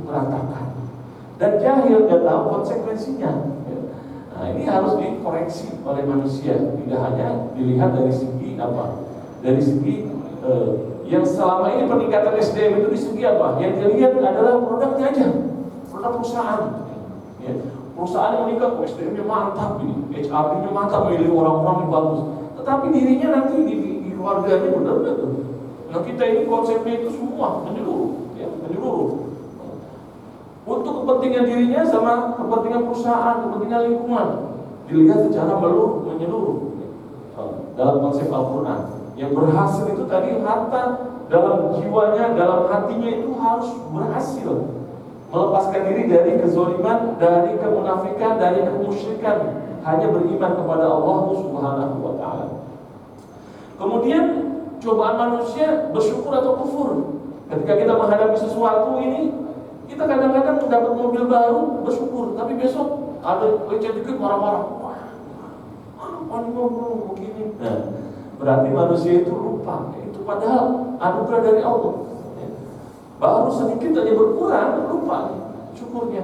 berantakan. Dan jahil, nggak tahu konsekuensinya. Nah, ini harus dikoreksi oleh manusia. Tidak hanya dilihat dari segi apa? Dari segi yang selama ini peningkatan SDM itu di segi apa? Yang dilihat adalah produknya aja, produk perusahaan. Ya. Perusahaan yang meningkat, SDM-nya mantap, HRD-nya mantap, milih orang-orang yang bagus. Tetapi dirinya nanti di keluarganya benar nggak tuh? Nah, kita ini konsepnya itu semua menyeluruh, ya, menyeluruh. Untuk kepentingan dirinya sama kepentingan perusahaan, kepentingan lingkungan dilihat secara menyeluruh. Dalam konsep Al-Quran, yang berhasil itu tadi harta dalam jiwanya, dalam hatinya itu harus berhasil melepaskan diri dari kezaliman, dari kemunafikan, dari kemusyrikan, hanya beriman kepada Allah Subhanahu wa Ta'ala. Kemudian cobaan manusia bersyukur atau kufur. Ketika kita menghadapi sesuatu ini, kita kadang-kadang dapat mobil baru bersyukur, tapi besok ada lecet dikit marah-marah. Wah, ngomong begini. Nah, berarti manusia itu lupa. Itu padahal anugerah dari Allah. Baru sedikit aja berkurang, lupa syukurnya.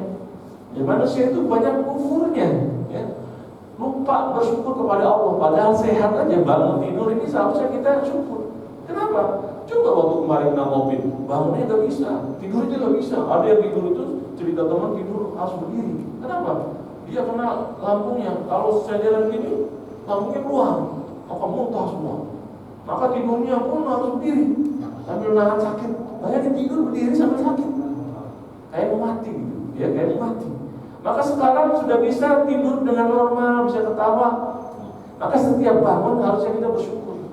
Ya, manusia itu banyak kufurnya, ya. Lupa bersyukur kepada Allah. Padahal sehat aja, bangun tidur ini seharusnya kita syukur. Kenapa? Coba waktu kemarin ngomongin, bangunnya nggak bisa, tidurnya nggak bisa. Ada yang tidur itu cerita teman tidur harus berdiri. Kenapa? Dia kena lambungnya. Kalau senderan gini, lambungnya keluar, apa muntah semua. Maka tidurnya pun harus berdiri sambil nahan sakit. Bayangin tidur berdiri sambil sakit, kayak mau mati gitu, ya kayak mau mati. Maka sekarang sudah bisa tidur dengan normal, bisa ketawa. Maka setiap bangun harusnya kita bersyukur.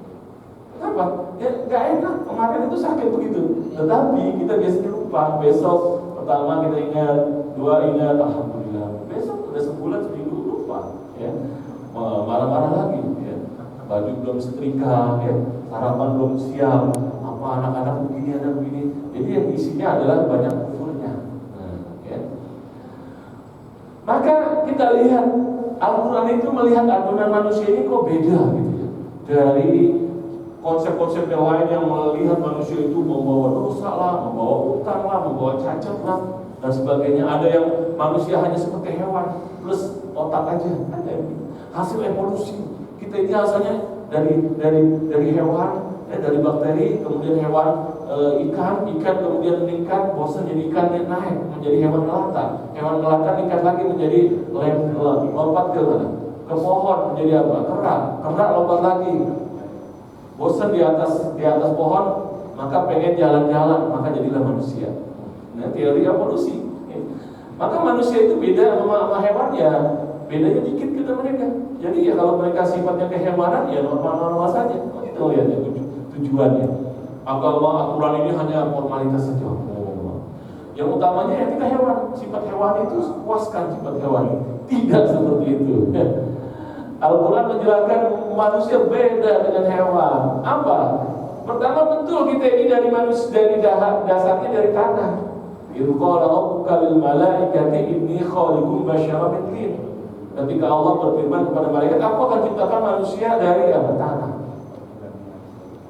Kenapa? Ya nggak enak, kemarin itu sakit begitu. Tetapi kita biasanya lupa. Besok pertama kita ingat, dua ingat, alhamdulillah. Besok udah sebulan seminggu lupa, ya. Marah-marah lagi, ya. Baju belum setrika, ya. Sarapan belum siap. Apa anak-anak begini, anak begini. Jadi yang isinya adalah banyak kufurnya. Ya. Maka kita lihat Al-Quran itu melihat adonan manusia ini kok beda gitu ya. Dari konsep-konsep yang lain yang melihat manusia itu membawa dosa lah, membawa utang lah, membawa cacat lah, dan sebagainya. Ada yang manusia hanya seperti hewan plus otak aja. Ada yang hasil evolusi. Kita ini asalnya dari hewan, dari bakteri, kemudian hewan ikan kemudian meningkat, bosan jadi ikan naik menjadi hewan melata. Hewan melata meningkat lagi menjadi lompat ke mana? Ke pohon menjadi apa? Kera lompat lagi. Bosan di atas pohon, maka pengen jalan-jalan, maka jadilah manusia. Nah, teori evolusi. Maka manusia itu beda sama hewan ya, bedanya dikit kita mereka. Jadi ya kalau mereka sifatnya kehewanan ya normal-normal saja. Itu lihat ya tujuannya. Agama aturan ini hanya formalitas saja. Yang utamanya ya kita hewan, sifat hewan itu puaskan sifat hewan. Tidak seperti itu. Al-Quran menjelaskan manusia beda dengan hewan. Apa? Pertama betul kita ini dari manusia, dari dasarnya dari tanah. Idh qala rabbuka lil malaikati inni khaliqun basyaran min tin. Ketika Allah berfirman kepada malaikat, aku akan ciptakan manusia dari apa? Tanah.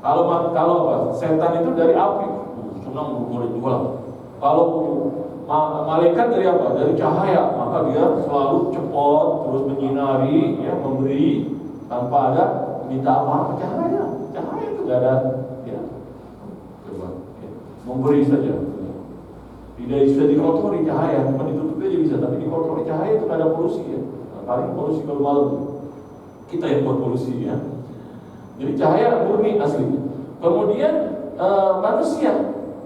Kalau apa? Setan itu dari api. Senang boleh jual. Kalau malaikat dari apa? Dari cahaya, maka dia selalu cepat, terus menyinari, ya, memberi tanpa ada minta apa? Cahaya itu tidak ada, ya, coba, ya, memberi saja. Tidak bisa dikotori cahaya, cuma ditutup aja bisa, tapi dikotori cahaya itu tidak ada polusi, ya. Nah, paling polusi kalau malam kita yang buat polusi, ya. Jadi cahaya murni aslinya. Kemudian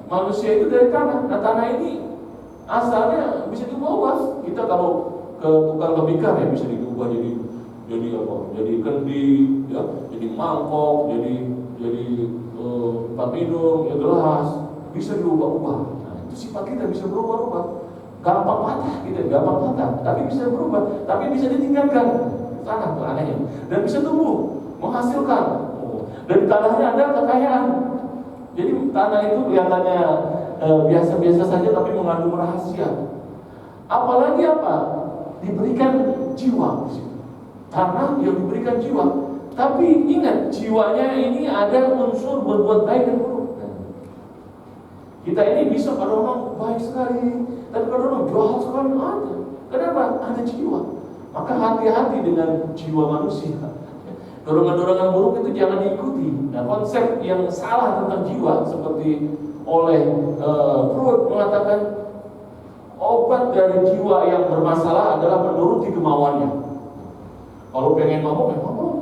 manusia itu dari tanah. Nah, tanah ini asalnya bisa diubah. Kita kalau ke tukang tembikar ya bisa diubah jadi apa? Jadi kendi, ya, jadi mangkok, jadi tempat minum, ya, gelas, bisa diubah-ubah. Nah, itu sifat kita bisa berubah-ubah. Gampang patah, tapi bisa berubah, tapi bisa ditinggalkan. Tanah anehnya, dan bisa tumbuh, menghasilkan. Dan tanahnya ada kekayaan. Jadi tanah itu kelihatannya biasa-biasa saja tapi mengandung rahasia. Apalagi apa? Diberikan jiwa. Tanah yang diberikan jiwa. Tapi ingat, jiwanya ini ada unsur berbuat baik dan buruk. Kita ini bisa kalau orang baik sekali, kemajuan ada. Kenapa? Ada jiwa. Maka hati-hati dengan jiwa manusia. Dorongan-dorongan buruk itu jangan diikuti. Nah, konsep yang salah tentang jiwa seperti oleh Freud mengatakan obat dari jiwa yang bermasalah adalah menuruti kemauannya. Kalau pengen mabuk, ya mabuk.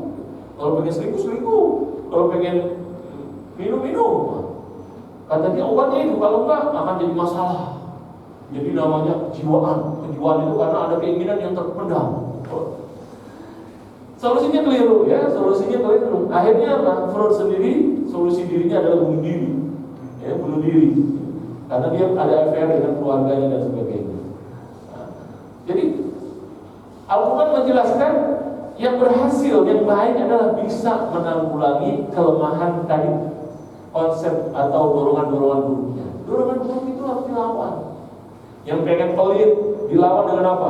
Kalau pengen selingkuh, selingkuh. Kalau pengen minum, minum. Katanya obatnya itu, kalau enggak akan jadi masalah. Jadi namanya kejiwaan. Kejiwaan itu karena ada keinginan yang terpendam. Solusinya keliru ya, solusinya keliru. Akhirnya apa? Freud sendiri solusi dirinya adalah bunuh diri, ya, bunuh diri. Karena dia ada affair dengan keluarganya dan sebagainya. Nah, jadi Al-Quran menjelaskan yang berhasil, yang baik adalah bisa menanggulangi kelemahan tadi, konsep atau dorongan-dorongan buruknya. Dorongan buruk itu harus dilawan. Yang pengen pelit dilawan dengan apa?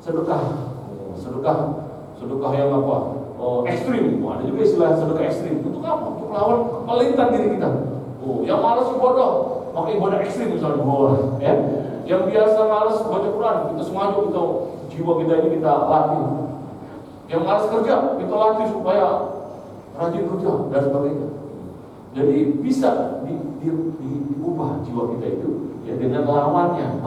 Sedekah, sedekah yang apa? Ekstrim. Ada juga istilah sedekah ekstrim. Untuk apa? Untuk lawan kepelitan diri kita. Yang malas ibadah, maka ibadah ekstrim misalnya, ya. Yang biasa malas baca Quran, kita sengaja kita jiwa kita ini kita latih. Yang malas kerja, kita latih supaya rajin kerja dan sebagainya. Jadi bisa diubah jiwa kita itu ya dengan lawannya.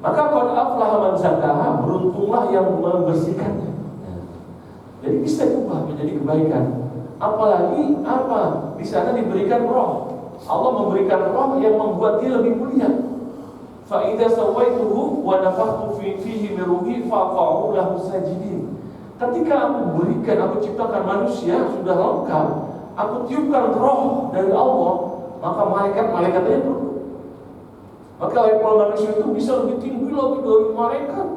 Maka qad aflaha man zakkaha, beruntunglah yang membersihkannya. Jadi bisa diubah menjadi kebaikan. Apalagi apa? Di sana diberikan roh. Allah memberikan roh yang membuat dia lebih mulia. Fa idza sawaituhu wa nafakhtu fihi min ruhi faqa'u lahu sajidin. Ketika aku berikan, aku ciptakan manusia sudah lengkap, aku tiupkan roh dari Allah, maka malaikat-malaikatnya tunduk. Maka level manusia itu bisa lebih tinggi lagi dari malaikat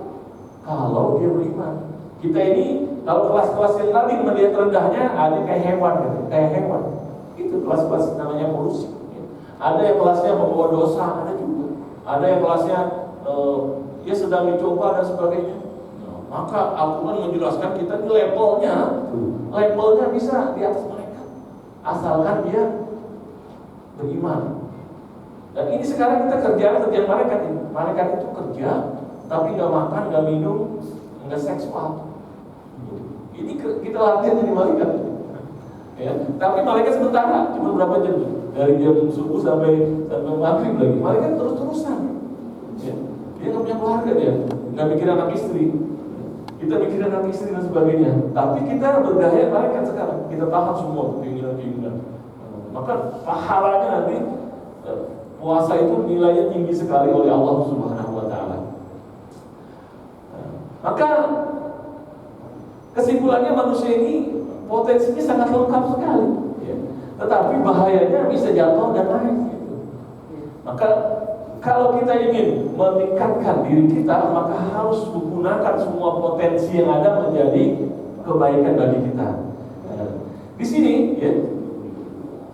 kalau dia beriman. Kita ini kalau kelas-kelas yang tadi melihat rendahnya ada kayak hewan gitu, kayak hewan. Itu kelas-kelas namanya evolusi. Ada yang kelasnya membawa dosa, ada juga. Ada yang kelasnya dia sedang dicoba dan sebagainya. Maka Al-Quran menjelaskan kita di levelnya bisa di atas mereka, asalkan dia beriman. Dan ini sekarang kita kerjaan malaikat ini. Malaikat itu kerja, tapi nggak makan, nggak minum, nggak seksual. Ini kita latihan jadi malaikat. Ya, tapi malaikat sementara, cuma berapa jam? Dari jam subuh sampai maghrib lagi. Malaikat terus-terusan. Ya, dia nggak punya keluarga dia, nggak mikir anak istri. Kita mikir anak istri dan sebagainya. Tapi kita berdaya malaikat sekarang. Kita tahan semua keinginan-keinginan. Maka pahalanya nanti puasa itu nilainya tinggi sekali oleh Allah Subhanahu wa taala. Maka kesimpulannya manusia ini potensinya sangat lengkap sekali, ya. Tetapi bahayanya bisa jatuh dan naik gitu. Maka kalau kita ingin meningkatkan diri kita, maka harus menggunakan semua potensi yang ada menjadi kebaikan bagi kita. Di sini ya,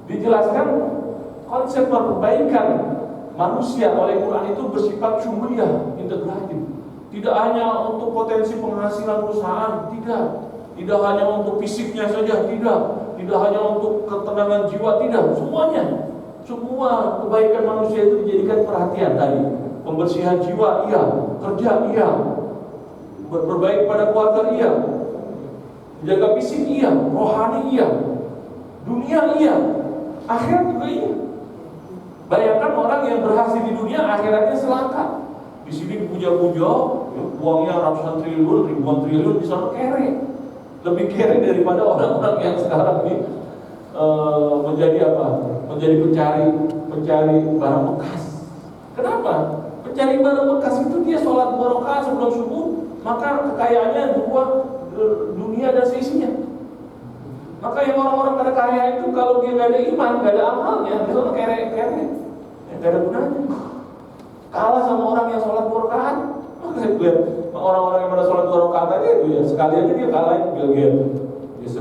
dijelaskan konsep perbaikan manusia oleh Quran itu bersifat syumuliyah, integratif. Tidak hanya untuk potensi penghasilan perusahaan, tidak hanya untuk fisiknya saja, tidak hanya untuk ketenangan jiwa, tidak, semuanya. Semua kebaikan manusia itu dijadikan perhatian tadi. Pembersihan jiwa, iya. Kerja, iya. Berbaik pada keluarga, iya. Menjaga fisik, iya. Rohani, iya. Dunia, iya. Akhirat juga iya. Bayangkan orang yang berhasil di dunia, akhiratnya selangkah. Di sini puja-puja, ya, uangnya ratusan triliun, ribuan triliun, di sana kere. Lebih kere daripada orang-orang yang sekarang ini menjadi apa? Menjadi pencari barang bekas. Kenapa? Pencari barang bekas itu dia sholat 2 rakaat sebelum subuh, maka kekayaannya dunia dan seisinya. Maka yang orang-orang pada kaya itu kalau dia nggak ada iman, nggak ada amalnya, dia selalu kere, nggak ada gunanya. Kalah sama orang yang sholat 2 rakaat. Maka saya lihat orang-orang yang pada sholat 2 rakaat aja itu ya sekali aja dia kalahin Bill Gates,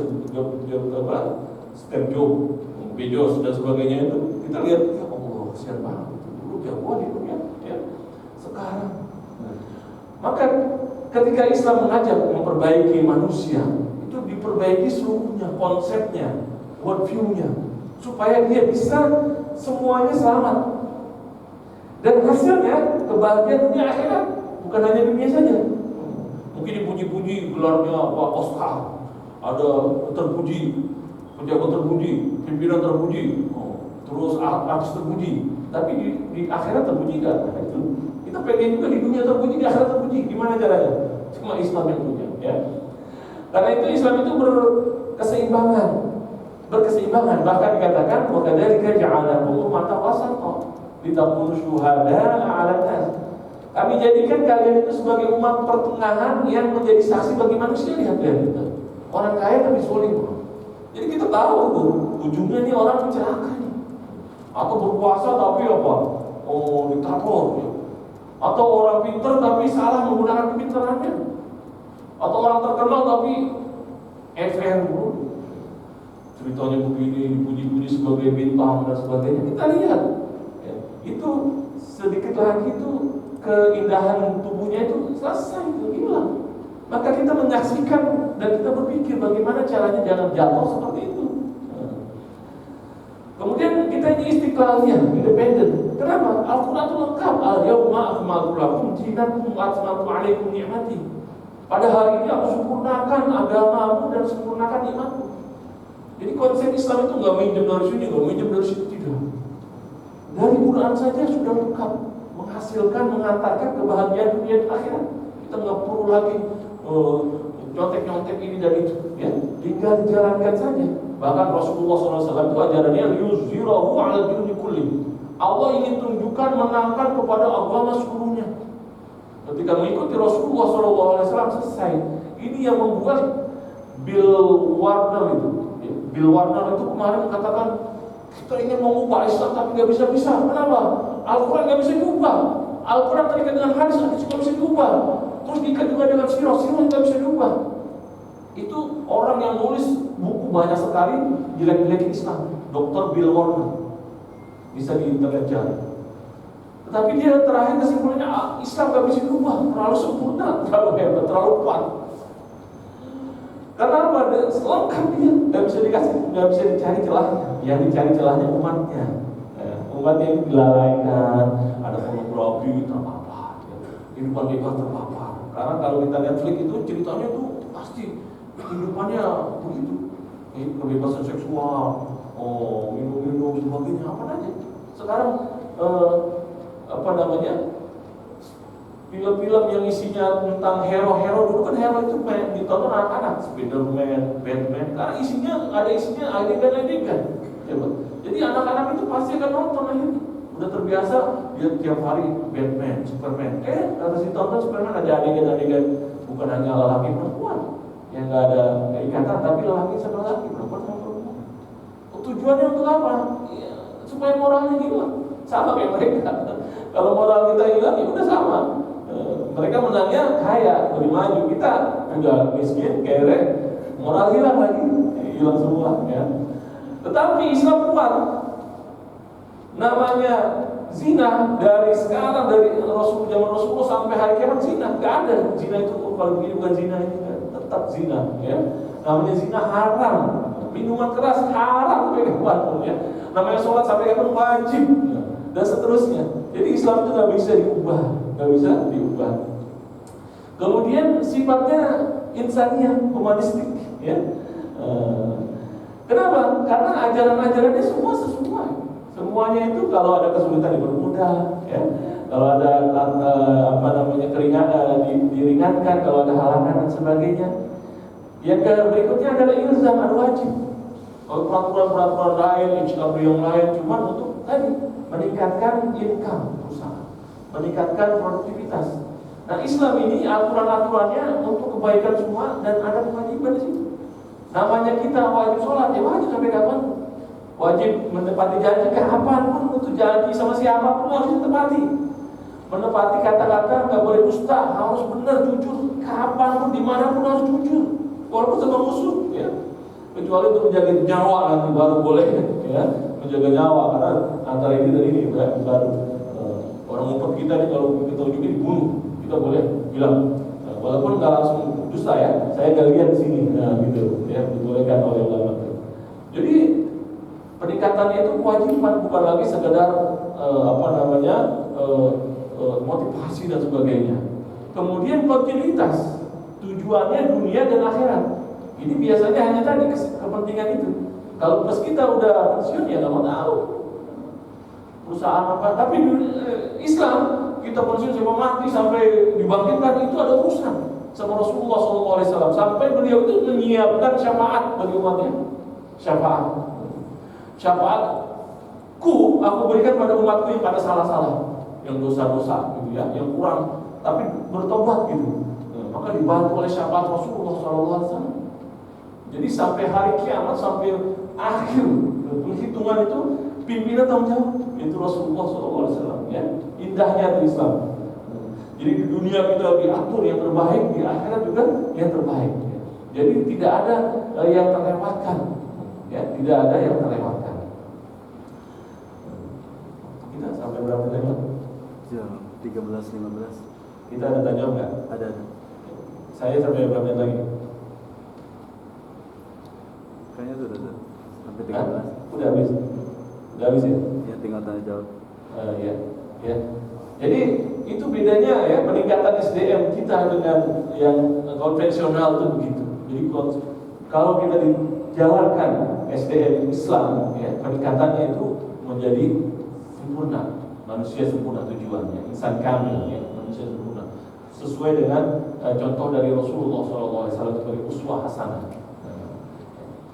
Steve Jobs, Bezos dan sebagainya itu kita lihat ya Allah kesian banget dulu jagoan itu ya sekarang. Maka ketika Islam mengajak memperbaiki manusia, itu diperbaiki seluruhnya, konsepnya, worldview-nya. supaya dia bisa semuanya selamat. Dan hasilnya kebahagiaan dunia akhirat, bukan hanya dunia saja. Mungkin dipuji-puji gelarnya Oscar, ada terpuji, pejabat terpuji, pimpinan terpuji, terus artis terpuji. Tapi di akhirat terpuji nggak? Nah, itu kita pengen juga di dunia terpuji, di akhirat terpuji. Gimana caranya? Cuma Islam yang punya, ya. Karena itu Islam itu berkeseimbangan. Bahkan dikatakan wakadzalika ja'alakum ummatan wasata litakunu syuhada'a 'alan nas. Kami jadikan kalian itu sebagai umat pertengahan yang menjadi saksi bagi manusia. Lihat kita. Orang kaya tapi zalim. Jadi kita tahu tuh ujungnya nih orang celaka nih. Atau berkuasa tapi apa? Diktator ya. Atau orang pintar tapi salah menggunakan kepintarannya. Atau orang terkenal tapi FN ceritanya begini, dipuji-puji sebagai bintang dan sebagainya. Kita lihat ya, itu sedikit lagi itu keindahan tubuhnya itu selesai, itu hilang. Maka kita menyaksikan dan kita berpikir bagaimana caranya jangan jatuh seperti itu. Kemudian kita ini istiqlalnya, independen. Kenapa? Al-Quran itu lengkap. Al-yawma akmaltu lakum dinakum wa atmamtu 'alaikum ni'mati. Pada hari ini aku sempurnakan agamamu dan sempurnakan nikmatku. Jadi konsep Islam itu nggak minjem dari sini, nggak minjem dari situ, tidak. Dari Quran saja sudah lengkap, menghasilkan, mengantarkan kebahagiaan dunia dan akhirat. Kita nggak perlu lagi nyontek-nyontek ini dan itu, ya. Tinggal dijalankan saja. Bahkan Rasulullah SAW itu ajarannya yuzhirahu 'ala dini kulli. Allah ingin tunjukkan, menangkan kepada agama seluruhnya. Ketika mengikuti Rasulullah SAW selesai. Ini yang membuat Bill Warner itu kemarin mengatakan kita ingin mengubah Islam tapi nggak bisa. Kenapa? Al-Quran nggak bisa diubah. Al-Quran terikat dengan hadis nggak bisa diubah. Terus diikat juga dengan sirah nggak bisa diubah. Itu orang yang nulis buku banyak sekali jelek-jelekin Islam. Dr. Bill Warner, bisa di internet cari. Tetapi dia terakhir kesimpulannya Islam nggak bisa diubah, terlalu sempurna, terlalu hebat, terlalu kuat. Karena apa? Lengkap dia, nggak bisa dicari celahnya. Yang dicari celahnya umatnya. Umatnya itu dilalaikan, ada pornografi terpapar, kehidupan bebas terpapar. Karena kalau kita Netflix itu ceritanya tuh pasti kehidupannya begitu, kebebasan seksual, minum sebagainya, apa aja. Sekarang film-film yang isinya tentang hero-hero, dulu kan hero itu ditonton anak-anak, Spiderman, Batman, karena isinya adegan-adegan. Jadi anak-anak itu pasti akan nonton akhirnya. Udah terbiasa dia tiap hari Batman, Superman. Harus ditonton Superman ada adegan-adegan bukan hanya lelaki perempuan yang nggak ada ikatan, tapi lelaki sama lelaki, perempuan sama perempuan. Tujuannya untuk apa? Ya, supaya moralnya hilang. Sama kayak mereka. Kalau moral kita hilang, ya udah sama. Mereka menangnya kaya, lebih maju. Kita udah miskin, kere, moral hilang lagi, hilang semua. Ya. Tetapi Islam kuat. Namanya zina dari sekarang, dari zaman Rasulullah sampai hari kiamat zina nggak ada. Zina itu kalau begini bukan zina ini, tetap zina. Ya. Namanya zina haram. Minuman keras haram sampai kapanpun. Ya. Namanya sholat sampai kapan wajib. Ya. Dan seterusnya. Jadi Islam itu nggak bisa diubah. Kemudian sifatnya insaniyah, humanistik, ya. Kenapa? Karena ajaran-ajarannya semua sesuai. Semuanya itu kalau ada kesulitan dipermudah, ya. Kalau ada diringankan, kalau ada halangan dan sebagainya. Yang berikutnya adalah ilzam, wajib. Kalau peraturan-peraturan lain, yang lain, cuma untuk tadi meningkatkan income perusahaan, meningkatkan produktivitas. Nah, Islam ini aturan-aturannya untuk kebaikan semua dan ada kewajiban di situ. Namanya kita wajib sholat, ya wajib sampai kapan? Wajib menepati janji kapanpun, untuk janji sama siapapun harus ditepati. Menepati kata-kata nggak boleh dusta, harus benar jujur. Kapanpun, dimanapun harus jujur, walaupun sama musuh, ya. Kecuali untuk menjaga nyawa nanti baru boleh, ya, menjaga nyawa karena antara ini dan ini baru orang ngumpet kita nih kalau kita juga dibunuh, kita boleh bilang walaupun nggak langsung dusta saya nggak lihat di sini, gitu, ya, dibolehkan oleh ulama. Jadi Peningkatannya itu kewajiban, bukan lagi sekedar motivasi dan sebagainya. Kemudian kontinuitas, tujuannya dunia dan akhirat. Ini biasanya hanya tadi kepentingan itu. Kalau pas kita udah pensiun ya nggak mau tahu perusahaan apa. Tapi Islam kita pensiun sampai mati sampai dibangkitkan itu ada urusan sama Rasulullah SAW. Sampai beliau itu menyiapkan syafaat bagi umatnya. Syafaatku aku berikan pada umatku yang pada salah-salah, yang dosa-dosa gitu ya, yang kurang tapi bertobat gitu. Maka dibantu oleh syafaat Rasulullah SAW. Jadi sampai hari kiamat, sampai akhir penghitungan itu pimpinan tanggung jawab itu Rasulullah SAW. Ya, indahnya itu Islam. Jadi di dunia kita diatur yang terbaik, di akhirat juga yang terbaik. Jadi tidak ada yang terlewatkan. Ya, tidak ada yang terlewatkan. Kita sampai berapa tadi? Jam 13.15. Kita ada tanya nggak? Ada. Saya sampai berapa menit lagi? Kayaknya sudah sampai 13. Hah? Udah habis ya? Ya, tinggal tanya jawab. Ya. Jadi itu bedanya ya, peningkatan SDM kita dengan yang konvensional itu begitu. Jadi kalau kita dijalankan SDM Islam, ya, peningkatannya itu menjadi sempurna, manusia sempurna tujuannya, insan kamil, ya, manusia sempurna, sesuai dengan contoh dari Rasulullah SAW sebagai uswah hasanah.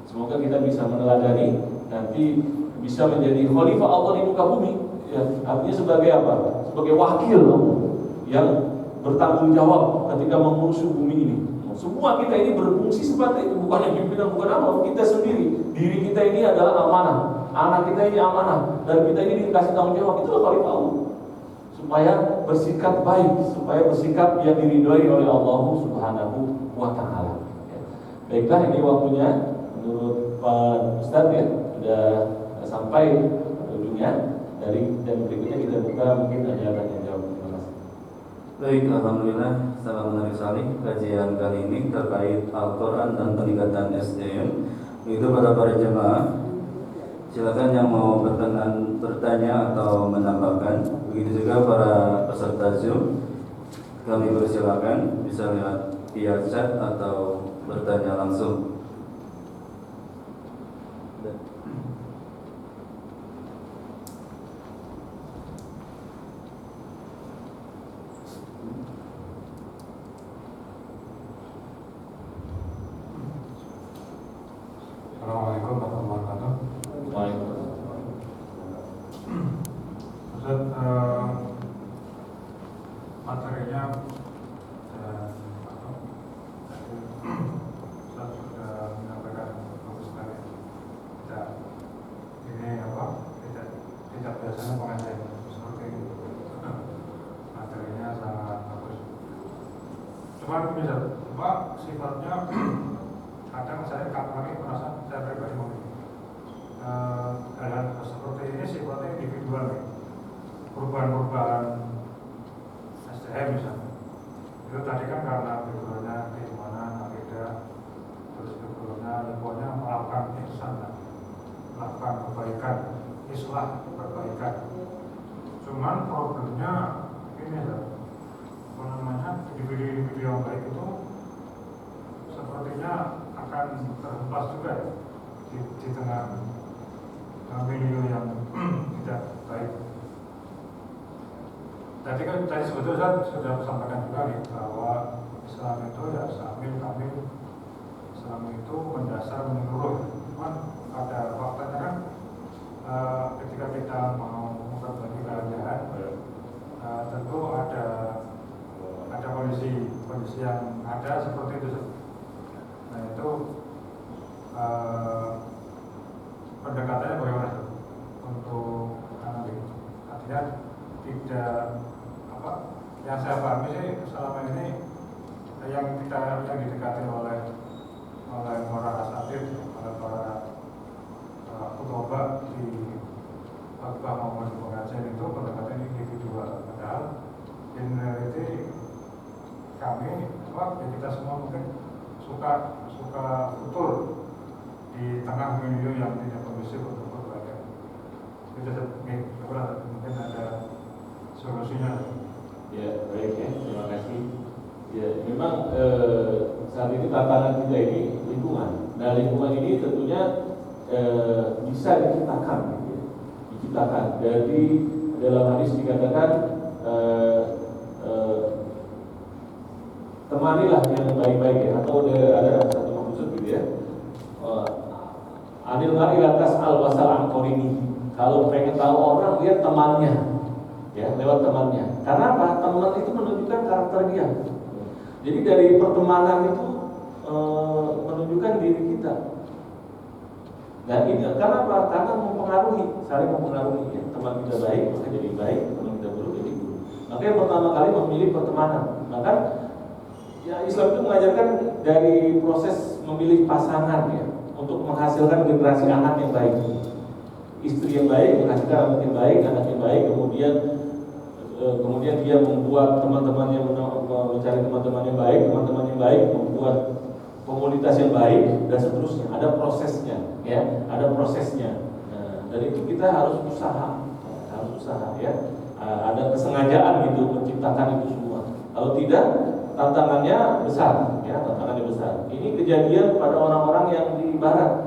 Semoga kita bisa meneladani, nanti bisa menjadi khalifah Allah di muka bumi. Ya, artinya sebagai apa? Sebagai wakil yang bertanggung jawab ketika mengurus bumi ini. Semua kita ini berfungsi seperti itu, bukan yang pimpinan, bukan apa, kita sendiri. Diri kita ini adalah amanah, anak kita ini amanah, dan kita ini dikasih tanggung jawab. Itulah khalifah Allah. Supaya bersikap baik, supaya bersikap yang diridhoi oleh Allah Subhanahu wa Ta'ala. Baiklah, ini waktunya menurut Pak Ustadz ya, sudah sampai ujungnya. Dan berikutnya kita buka mungkin ada tanya jawab. Terima kasih. Baik, alhamdulillah, sangat menarik sekali kajian kali ini terkait Al-Quran dan peningkatan SDM. Itu pada para jemaah, silakan yang mau bertanya atau menambahkan. Begitu juga para peserta Zoom, kami persilakan bisa lewat via chat atau bertanya langsung. Assalamualaikum warahmatullahi wabarakatuh. Waalaikumsalam. Ustaz, materinya Ustaz sudah menyampaikan bagus sekali. Tidak biasanya pengajian seperti ini. Materinya sangat bagus. Cuma bisa, sifatnya kadang saya merasa saya pribadi mungkin hal seperti ini sifatnya individual nih. Perubahan SDM misalnya itu tadi kan karena backgroundnya keimanan, akidah, terus backgroundnya pokoknya melakukan ihsan, melakukan kebaikan, islah perbaikan. Cuman problemnya ini ya, individu-individu yang baik itu sepertinya akan terhempas juga ya, di tengah milieu yang tidak baik. Tadi sebetulnya saya sudah sampaikan juga nih bahwa Islam itu ya syamil kamil, Islam itu mendasar menyeluruh. Cuman pada faktanya kan ketika kita mau berbagi keadaan, tentu ada kondisi yang ada seperti itu. Nah itu pendekatannya bagaimana untuk artinya tidak yang saya pahami sih selama ini yang didekati oleh para asatid, oleh para khutbah di khutbah maupun di pengajian itu pendekatan individual. Padahal in reality kami kita semua mungkin suka futur di tengah milieu yang tidak kondusif untuk berbagi mungkin ada solusinya. Ya, baik ya, terima kasih. Ya, memang saat ini tantangan kita ini lingkungan. Nah, lingkungan ini tentunya bisa diciptakan, gitu ya. Diciptakan. Jadi dalam hadis dikatakan temanilah yang baik-baik ya, atau ada satu maksud gitu ya. Anil mari lantas al wasal ini. Kalau pengen tahu orang, lihat temannya, ya, lewat temannya. Karena apa? Teman itu menunjukkan karakter dia. Jadi dari pertemanan itu menunjukkan diri kita. Nah ini karena apa? Karena mempengaruhi, saling mempengaruhi. Ya. Teman kita baik, maka jadi baik. Teman kita buruk, jadi buruk. Maka yang pertama kali memilih pertemanan. Maka ya Islam itu mengajarkan dari proses memilih pasangan ya, untuk menghasilkan generasi anak yang baik. Istri yang baik menghasilkan anak yang baik, kemudian dia membuat teman-temannya mencari teman-teman yang baik, membuat komunitas yang baik dan seterusnya. Ada prosesnya, ya, ada prosesnya. Nah, dan itu kita harus usaha ya. Ada kesengajaan gitu menciptakan itu semua. Kalau tidak, tantangannya besar, ya, tantangannya besar. Ini kejadian pada orang-orang yang di Barat.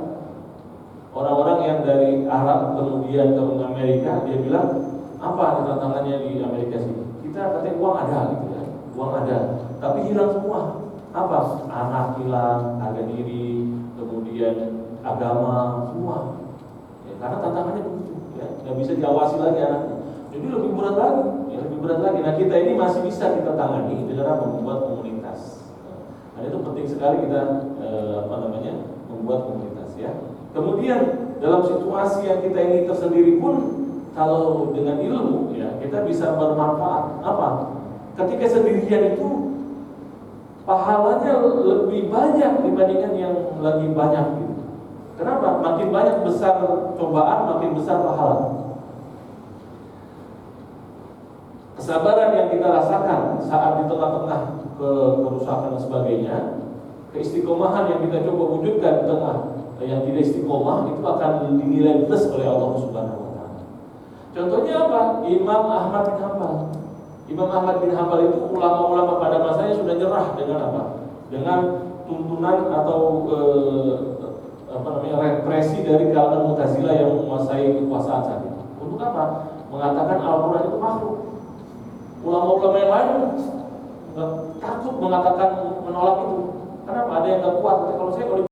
Orang-orang yang dari Arab kemudian ke Amerika, dia bilang, apa tantangannya di Amerika sini? Kita katanya uang ada gitu ya, uang ada, tapi hilang semua. Apa? Anak hilang, harga diri, kemudian agama, semua. Ya, karena tantangannya begitu, ya, nggak bisa diawasi lagi anaknya. Jadi lebih berat lagi, ya, lebih berat lagi. Nah kita ini masih bisa kita tangani dengan membuat komunitas. Nah itu penting sekali kita membuat komunitas, ya. Kemudian dalam situasi yang kita ini tersendiri pun, kalau dengan ilmu ya kita bisa bermanfaat. Apa? Ketika sendirian itu pahalanya lebih banyak dibandingkan yang lagi banyak gitu. Kenapa? Makin banyak besar cobaan, makin besar pahala. Kesabaran yang kita rasakan saat di tengah-tengah kerusakan dan sebagainya, keistiqomahan yang kita coba wujudkan di tengah yang tidak istiqomah, itu akan dinilai plus oleh Allah Subhanahu wa taala. Contohnya apa? Imam Ahmad bin Hanbal. Imam Ahmad bin Hanbal itu ulama-ulama pada masanya sudah nyerah dengan apa? Dengan tuntunan atau represi dari kalangan Mu'tazilah yang menguasai kekuasaan saat itu. Untuk apa? Mengatakan Al-Qur'an itu makhluk. Ulama-ulama yang lain takut mengatakan menolak itu. Kenapa? Ada yang nggak kuat. Kalau saya kalau